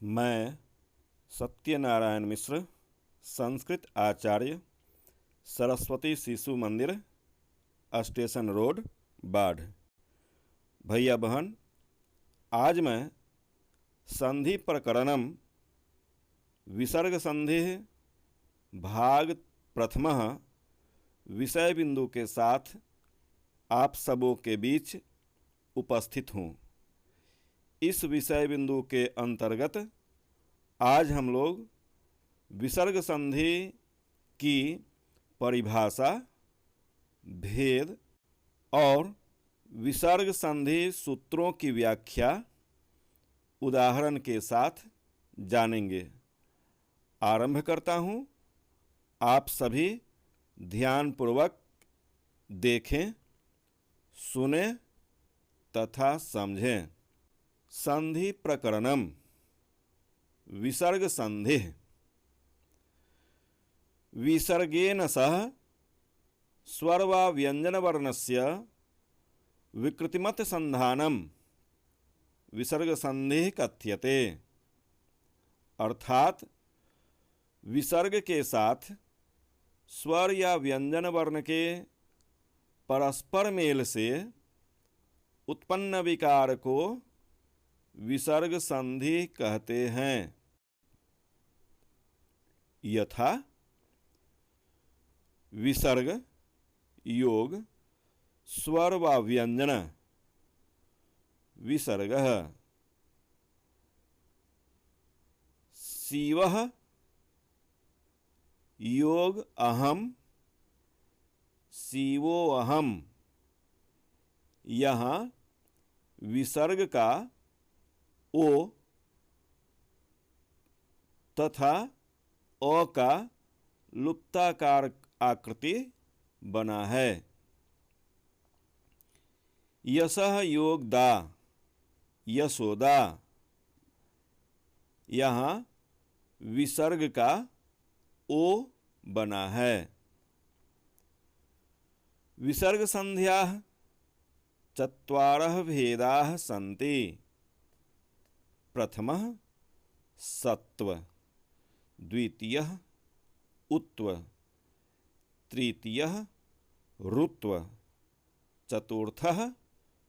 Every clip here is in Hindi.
मैं सत्यनारायण मिश्र, संस्कृत आचार्य, सरस्वती शिशु मंदिर, स्टेशन रोड, बाढ़। भैया बहन, आज मैं संधि प्रकरणम विसर्ग संधि भाग प्रथमः विषय बिंदु के साथ आप सबों के बीच उपस्थित हूँ। इस विषय बिंदु के अंतर्गत आज हम लोग विसर्ग संधि की परिभाषा, भेद और विसर्ग संधि सूत्रों की व्याख्या उदाहरण के साथ जानेंगे। आरंभ करता हूँ। आप सभी ध्यानपूर्वक देखें, सुनें तथा समझें। संधि प्रकरणम विसर्ग संधि विसर्गेन सह स्वर वा व्यंजन वर्णस्य विकृतिमत संधानम विसर्ग संधि कथ्यते। अर्थात विसर्ग के साथ स्वर या व्यंजन वर्ण के परस्पर मेल से उत्पन्न विकार को विसर्ग संधि कहते हैं। यथा विसर्ग योग स्वर व व्यंजन विसर्गः शिवः योग अहम शिवो अहम। यहाँ विसर्ग का ओ तथा अ का लुप्ताकार आकृति बना है। यशः योग दा यशोदा। यहाँ विसर्ग का ओ बना है। विसर्ग संध्याः चत्वारः भेदाः सन्ति। प्रथमः सत्व, द्वितीयः उत्व, तृतीयः ऋत्व, चतुर्थः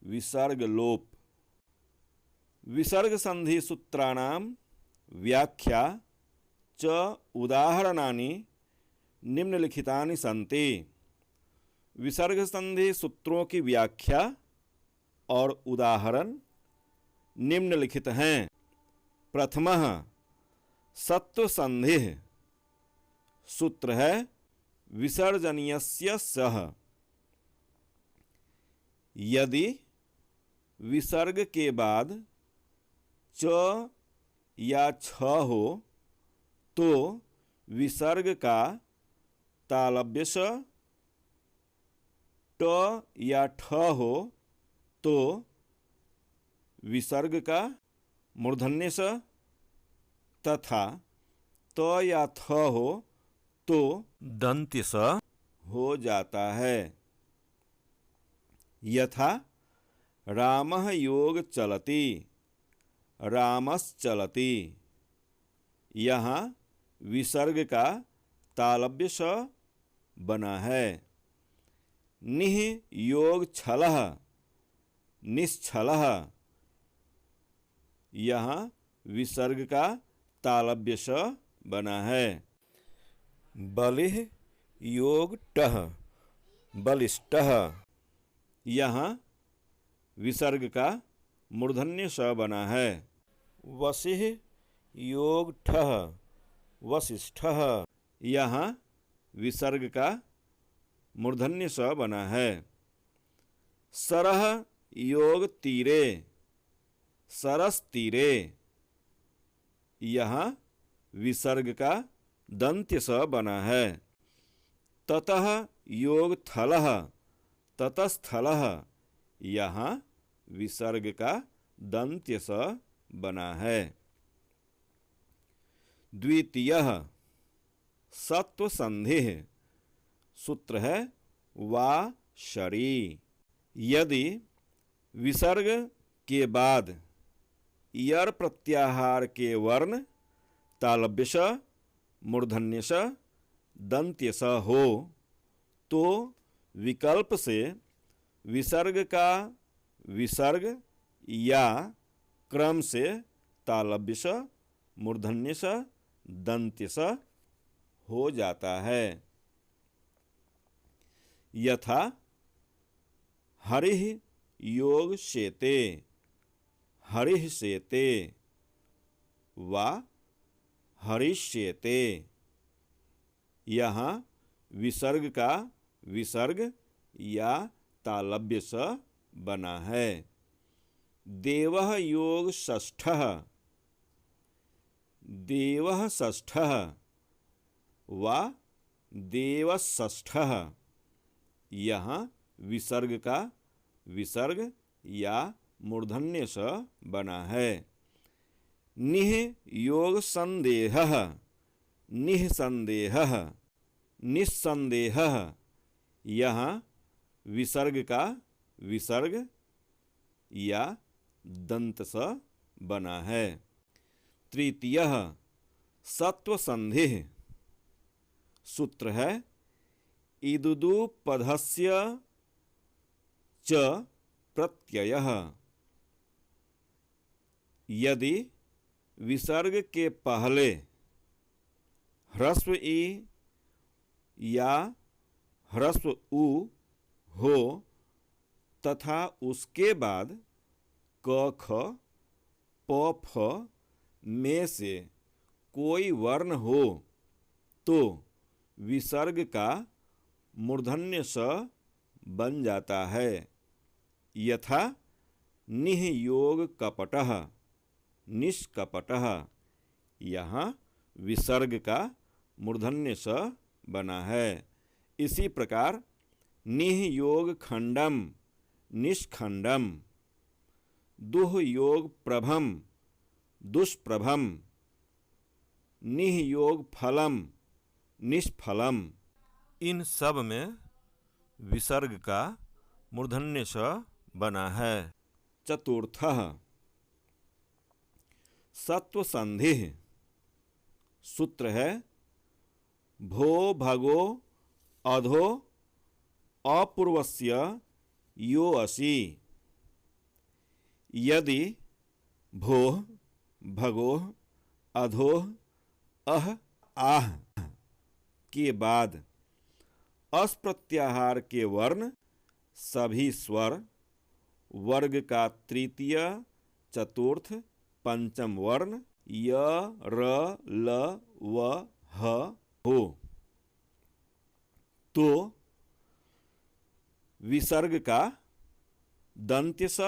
विसर्ग लोप। विसर्ग संधि सूत्राणां व्याख्या च उदाहरणानि निम्नलिखितानि सन्ति। विसर्ग संधि सूत्रों की व्याख्या और उदाहरण निम्नलिखित हैं। प्रथमः सत्व संधि सूत्र है विसर्जनीयस्य सह। यदि विसर्ग के बाद च या छ हो तो विसर्ग का तालव्य स, ट या ठ हो तो विसर्ग का मूर्धन्य स तथा त या थ हो तो दंत्य स हो जाता है। यथा रामः योग चलति रामश्चलति। यहाँ विसर्ग का तालव्य स बना है। निः योग छलः निश्छलः। यहाँ विसर्ग का तालव्य स बना है। बलिः योग टः बलिष्टः। यहाँ विसर्ग का मूर्धन्य स बना है। वसिः योग ठः वसिष्ठः। यहाँ विसर्ग का मूर्धन्य स बना है। सरः योग तीरे सरस तीरे। यहाँ विसर्ग का दंत्य स बना है। ततः योग थलः ततस्थलः। यहाँ विसर्ग का दंत्य स बना है। द्वितीयः सत्व संधि सूत्र है वा शरी। यदि विसर्ग के बाद यर प्रत्याहार के वर्ण तालव्य स, मूर्धन्य स, दंत्य स हो तो विकल्प से विसर्ग का विसर्ग या क्रम से तालव्य स, मूर्धन्य स, दंत्य स हो जाता है। यथा हरिः योग शेते, हरिः शेते वा हरिष्येते। यहाँ विसर्ग का विसर्ग या तालव्य स बना है। देवः योग षष्ठः, देवः षष्ठः वा देवषष्ठः। यहाँ विसर्ग का विसर्ग या मूर्धन्य स बना है। निः योग संदेहः, निःसंदेहः, निस्संदेहः। यहाँ विसर्ग का विसर्ग या दंत स बना है। तृतीयः सत्वसंधिः। सूत्र है इदुदुपधस्य च प्रत्ययः। यदि विसर्ग के पहले ह्रस्व ई या ह्रस्व उ हो तथा उसके बाद क ख प फ में से कोई वर्ण हो तो विसर्ग का मूर्धन्य स बन जाता है। यथा निः योग कपटः, निष्कपटः। यहाँ विसर्ग का मूर्धन्य स बना है। इसी प्रकार निः योग खंडम, निष्खंडम। दुह योग प्रभम, दुष्प्रभम। निः योग फलम, निष्फलम। इन सब में विसर्ग का मूर्धन्य स बना है। चतुर्थः सत्वसंधिः। सूत्र है भो भगो अधो अपूर्वस्य यो असि। यदि भोः भगोः अधोः अह आह के बाद अस् प्रत्याहार के वर्ण सभी स्वर वर्ग का तृतीय, चतुर्थ, पंचम वर्ण य, र, ल, व, ह हो तो विसर्ग का दंत्य स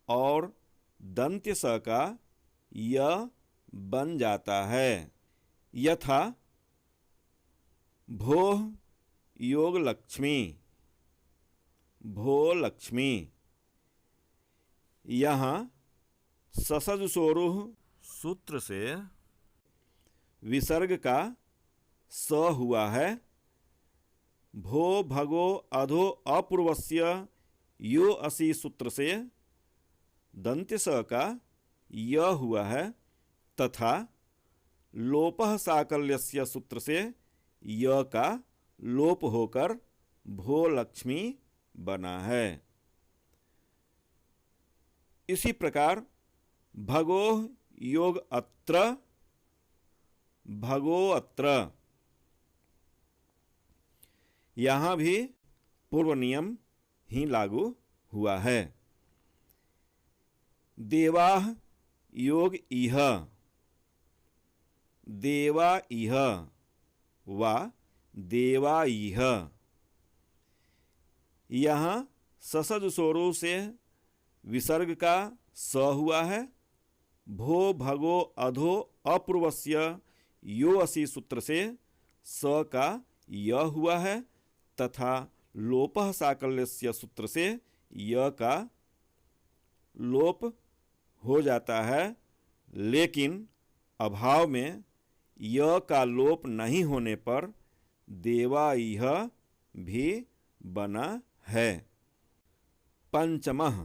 और दंत्य स का य बन जाता है। यथा भोः योग लक्ष्मी, भो लक्ष्मी। यहाँ ससज सोरुह सूत्र से विसर्ग का स हुआ है। भो भगो अधो अपूर्वस्य यो असि सूत्र से दंत्य स का य हुआ है तथा लोपः साकल्यस्य सूत्र से य का लोप होकर भो लक्ष्मी बना है। इसी प्रकार भगोः योग अत्र, भगो अत्र। यहाँ भी पूर्व नियम ही लागू हुआ है। देवाः योग इह, देवा इह वा देवा इह। यहाँ ससज सोरू से विसर्ग का स हुआ है। भो भगो अधो अपूर्वस्य यो असि सूत्र से स का य हुआ है तथा लोपः साकल्यस्य सूत्र से य का लोप हो जाता है, लेकिन अभाव में य का लोप नहीं होने पर देवा इह भी बना है। पंचमः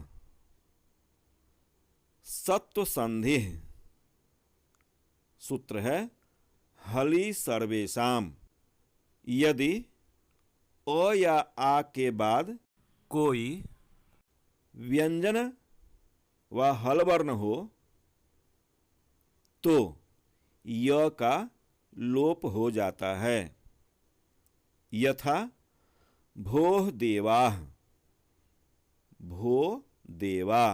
सत्व संधि सूत्र है हलि सर्वेषाम। यदि अ या आ के बाद कोई व्यंजन व हल वर्ण हो तो य का लोप हो जाता है। यथा भोः देवाः, भो देवा।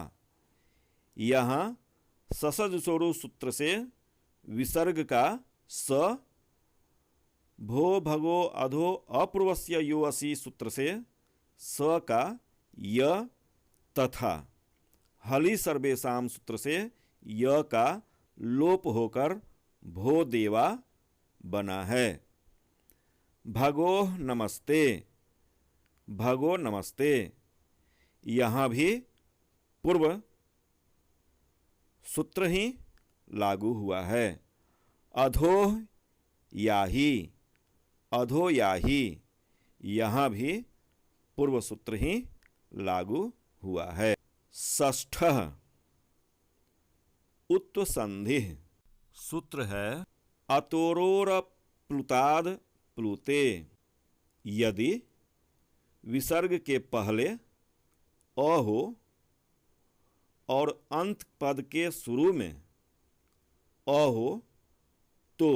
यहाँ ससज सोरु सूत्र से विसर्ग का स, भो भगो अधो अपूर्वस्य यो असि सूत्र से स का य तथा हलि सर्वेषाम सूत्र से य का लोप होकर भो देवा बना है। भगो नमस्ते, भगो नमस्ते। यहाँ भी पूर्व सूत्र ही लागू हुआ है। अधोः याहि, अधो याहि। यहाँ भी पूर्व सूत्र ही लागू हुआ है। षष्ठः उत्व संधि सूत्र है अतोरोर प्लुताद प्लुते। यदि विसर्ग के पहले अ हो और अंत पद के शुरू में अ हो तो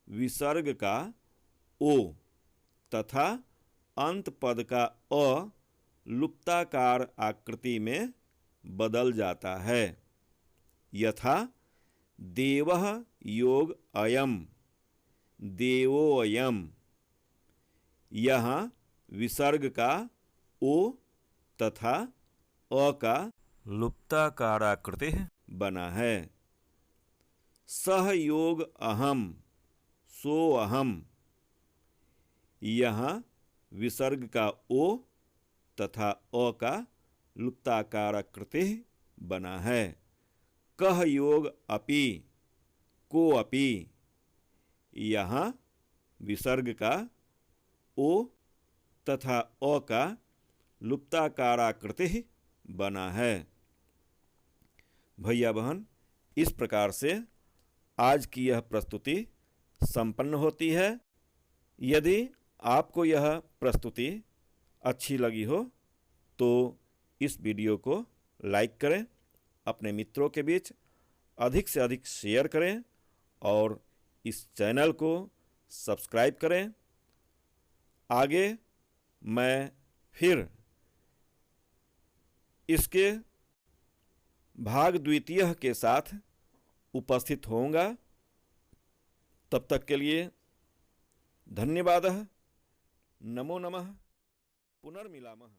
विसर्ग का ओ तथा अंत पद का अ लुप्ताकार आकृति में बदल जाता है। यथा देवः योग अयम, देवोऽयम्। यहाँ विसर्ग का ओ तथा अ का लुप्ताकार आकृति बना है। सह योग अहम, सो अहम। यहाँ विसर्ग का ओ तथा अ का लुप्ताकार आकृति बना है। कह योग अपि, को अपि। यहाँ विसर्ग का ओ तथा अ का लुप्ताकार आकृति बना है। भैया बहन, इस प्रकार से आज की यह प्रस्तुति संपन्न होती है। यदि आपको यह प्रस्तुति अच्छी लगी हो तो इस वीडियो को लाइक करें, अपने मित्रों के बीच अधिक से अधिक शेयर करें और इस चैनल को सब्सक्राइब करें। आगे मैं फिर इसके भाग द्वितीय के साथ उपस्थित होऊंगा। तब तक के लिए धन्यवादः। नमो नमः। पुनर्मिलामः।